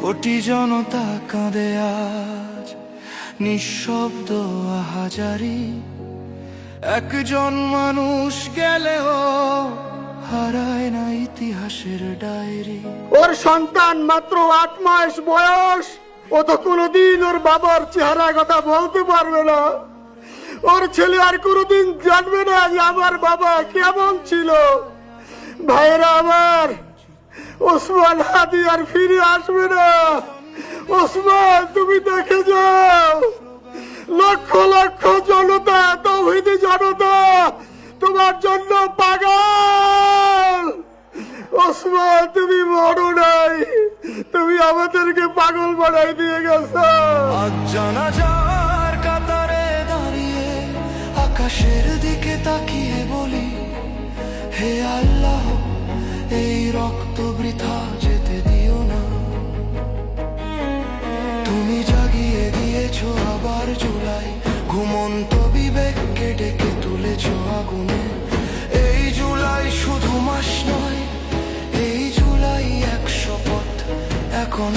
কোটি জনতা কাঁদে আজ নিঃশব্দ আহাজারি। একজন মানুষ গেলেও হারায় না ইতিহাসের ডায়েরি। ওর সন্তান মাত্র 8 মাস বয়স, ও তো কোনোদিন ওর বাবার চেহারা কথা বলতে পারবে না। ওর ছেলে আর কোনোদিন জানবে না যে আমার বাবা কেমন ছিল। ভাইরা আমার, ওসমান হাদি আর ফিরে আসবে না। ওসমান, তুমি দেখে যাও, লক্ষ লক্ষ জনতা, তৌহিদি জনতা তোমার জন্য পাগল। ওসমান, তুমি মরো নাই, তুমি আমাদেরকে পাগল বানাই দিয়ে গেছো। আজ জানাজার কাতারে দাঁড়িয়ে আকাশের দিকে তাকিয়ে বলি, হে আল্লাহ, এই রক্ত বৃথা যেতে দিও না। তুমি জাগিয়ে দিয়েছো আবার জুলাই, ঘুমন্ত বিবেককে ডেকে তুলেছো আগুনে। এই জুলাই শুধু মাস নয়, এই জুলাই এক শপথ, এখন